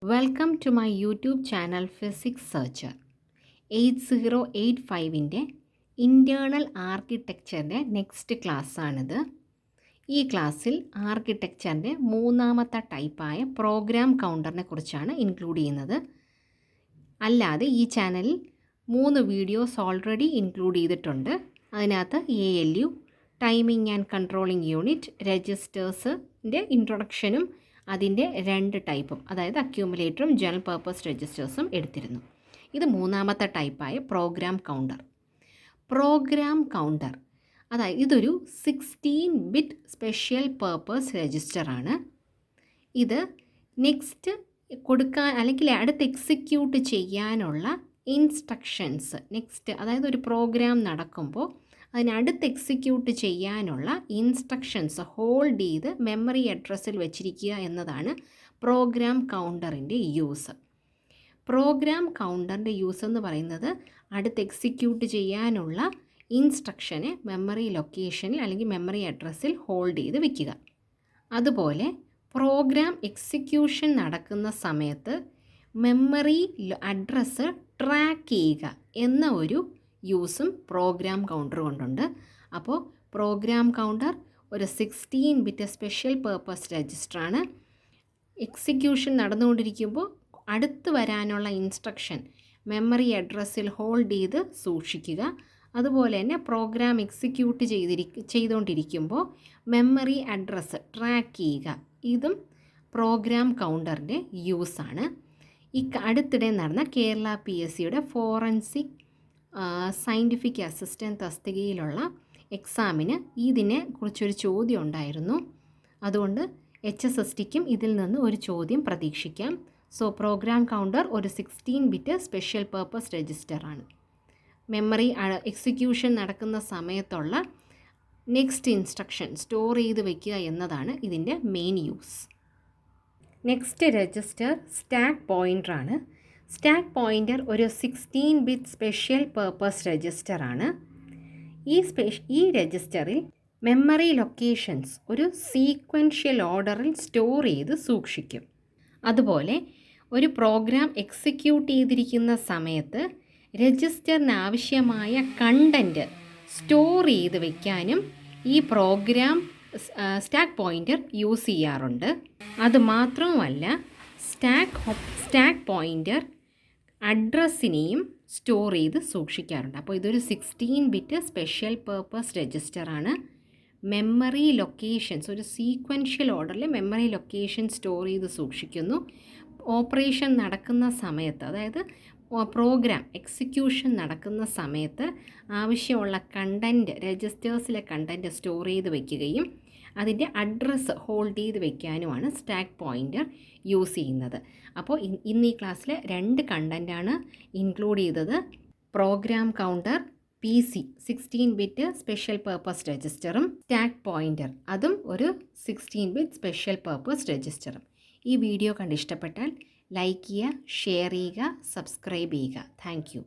Welcome to my YouTube channel physics searcher. 8085-ൻ്റെ internal ആർക്കിടെക്ചറിൻ്റെ next ക്ലാസ്സാണിത്. ഈ ക്ലാസ്സിൽ ആർക്കിടെക്ചറിൻ്റെ മൂന്നാമത്തെ ടൈപ്പായ പ്രോഗ്രാം കൗണ്ടറിനെ കുറിച്ചാണ് ഇൻക്ലൂഡ് ചെയ്യുന്നത്. അല്ലാതെ ഈ ചാനലിൽ 3 വീഡിയോസ് ഓൾറെഡി ഇൻക്ലൂഡ് ചെയ്തിട്ടുണ്ട്. അതിനകത്ത് ALU, timing and controlling unit, രജിസ്റ്റേഴ്സിൻ്റെ ഇൻട്രൊഡക്ഷനും അതിൻ്റെ 2 ടൈപ്പും, അതായത് അക്യൂമുലേറ്ററും ജനറൽ പർപ്പസ് രജിസ്റ്റേഴ്സും എടുത്തിരുന്നു. ഇത് മൂന്നാമത്തെ ടൈപ്പായ പ്രോഗ്രാം കൗണ്ടർ. പ്രോഗ്രാം കൗണ്ടർ അതായത് ഇതൊരു 16-ബിറ്റ് സ്പെഷ്യൽ പർപ്പസ് രജിസ്റ്ററാണ്. ഇത് നെക്സ്റ്റ് കൊടുക്കാൻ അല്ലെങ്കിൽ അടുത്ത് എക്സിക്യൂട്ട് ചെയ്യാനുള്ള ഇൻസ്ട്രക്ഷൻസ് അതായത് ഒരു പ്രോഗ്രാം നടക്കുമ്പോൾ അതിനടുത്ത് എക്സിക്യൂട്ട് ചെയ്യാനുള്ള ഇൻസ്ട്രക്ഷൻസ് ഹോൾഡ് ചെയ്ത് മെമ്മറി അഡ്രസ്സിൽ വെച്ചിരിക്കുക എന്നതാണ് പ്രോഗ്രാം കൗണ്ടറിൻ്റെ യൂസ്. പ്രോഗ്രാം കൗണ്ടറിൻ്റെ യൂസ് എന്ന് പറയുന്നത് അടുത്ത് എക്സിക്യൂട്ട് ചെയ്യാനുള്ള ഇൻസ്ട്രക്ഷനെ മെമ്മറി ലൊക്കേഷനിൽ അല്ലെങ്കിൽ മെമ്മറി അഡ്രസ്സിൽ ഹോൾഡ് ചെയ്ത് വെക്കുക. അതുപോലെ പ്രോഗ്രാം എക്സിക്യൂഷൻ നടക്കുന്ന സമയത്ത് മെമ്മറി അഡ്രസ്സ് ട്രാക്ക് ചെയ്യുക എന്ന ഒരു യൂസും പ്രോഗ്രാം കൗണ്ടർ കൊണ്ടുണ്ട്. അപ്പോൾ പ്രോഗ്രാം കൗണ്ടർ ഒരു 16-ബിറ്റ് സ്പെഷ്യൽ പർപ്പസ് രജിസ്റ്ററാണ്. എക്സിക്യൂഷൻ നടന്നുകൊണ്ടിരിക്കുമ്പോൾ അടുത്ത് വരാനുള്ള ഇൻസ്ട്രക്ഷൻ മെമ്മറി അഡ്രസ്സിൽ ഹോൾഡ് ചെയ്ത് സൂക്ഷിക്കുക. അതുപോലെ തന്നെ പ്രോഗ്രാം എക്സിക്യൂട്ട് ചെയ്തുകൊണ്ടിരിക്കുമ്പോൾ മെമ്മറി അഡ്രസ്സ് ട്രാക്ക് ചെയ്യുക. ഇതും പ്രോഗ്രാം കൗണ്ടറിൻ്റെ യൂസാണ്. അടുത്തിടെ നടന്ന കേരള PSCയുടെ ഫോറൻസിക് സയൻറ്റിഫിക് അസിസ്റ്റൻറ്റ് തസ്തികയിലുള്ള എക്സാമിന് ഇതിനെ കുറിച്ചൊരു ചോദ്യം ഉണ്ടായിരുന്നു. അതുകൊണ്ട് HSSTക്കും ഇതിൽ നിന്ന് ഒരു ചോദ്യം പ്രതീക്ഷിക്കാം. സോ പ്രോഗ്രാം കൗണ്ടർ ഒരു 16-ബിറ്റ് സ്പെഷ്യൽ പർപ്പസ് രജിസ്റ്ററാണ്. മെമ്മറി എക്സിക്യൂഷൻ നടക്കുന്ന സമയത്തുള്ള നെക്സ്റ്റ് ഇൻസ്ട്രക്ഷൻ സ്റ്റോർ ചെയ്ത് വയ്ക്കുക എന്നതാണ് ഇതിൻ്റെ main use. Next register stack പോയിൻ്ററാണ്. സ്റ്റാക്ക് പോയിൻ്റർ ഒരു 16-ബിറ്റ് സ്പെഷ്യൽ പർപ്പസ് രജിസ്റ്ററാണ്. ഈ രജിസ്റ്ററിൽ മെമ്മറി ലൊക്കേഷൻസ് ഒരു സീക്വൻഷ്യൽ ഓർഡറിൽ സ്റ്റോർ ചെയ്ത് സൂക്ഷിക്കും. അതുപോലെ ഒരു പ്രോഗ്രാം എക്സിക്യൂട്ട് ചെയ്തിരിക്കുന്ന സമയത്ത് രജിസ്റ്ററിന് ആവശ്യമായ കണ്ടൻറ്റ് സ്റ്റോർ ചെയ്ത് വയ്ക്കാനും ഈ പ്രോഗ്രാം സ്റ്റാക്ക് പോയിൻ്റർ യൂസ് ചെയ്യാറുണ്ട്. അതുമാത്രവുമല്ല സ്റ്റാക്ക് പോയിൻ്റർ അഡ്രസ്സിനെയും സ്റ്റോർ ചെയ്ത് സൂക്ഷിക്കാറുണ്ട്. അപ്പോൾ ഇതൊരു 16-ബിറ്റ് സ്പെഷ്യൽ പർപ്പസ് രജിസ്റ്ററാണ്. മെമ്മറി ലൊക്കേഷൻസ് ഒരു സീക്വൻഷ്യൽ ഓർഡറിൽ മെമ്മറി ലൊക്കേഷൻ സ്റ്റോർ ചെയ്ത് സൂക്ഷിക്കുന്നു. ഓപ്പറേഷൻ നടക്കുന്ന സമയത്ത്, അതായത് പ്രോഗ്രാം എക്സിക്യൂഷൻ നടക്കുന്ന സമയത്ത് ആവശ്യമുള്ള കണ്ടൻറ്റ് രജിസ്റ്റേഴ്സിലെ കണ്ടൻറ്റ് സ്റ്റോർ ചെയ്ത് വയ്ക്കുകയും അതിൻ്റെ അഡ്രസ്സ് ഹോൾഡ് ചെയ്ത് വയ്ക്കാനുമാണ് സ്റ്റാക്ക് പോയിൻ്റർ യൂസ് ചെയ്യുന്നത്. അപ്പോൾ ഇന്ന് ഈ ക്ലാസ്സിൽ 2 കണ്ടൻറ്റാണ് ഇൻക്ലൂഡ് ചെയ്തത്. പ്രോഗ്രാം കൗണ്ടർ PC 16-ബിറ്റ് സ്പെഷ്യൽ പർപ്പസ് രജിസ്റ്ററും സ്റ്റാക്ക് പോയിൻ്റർ അതും ഒരു 16-ബിറ്റ് സ്പെഷ്യൽ പർപ്പസ് രജിസ്റ്ററും. ഈ വീഡിയോ കണ്ട് ഇഷ്ടപ്പെട്ടാൽ ലൈക്ക് ചെയ്യുക, ഷെയർ ചെയ്യുക, സബ്സ്ക്രൈബ് ചെയ്യുക. Thank you.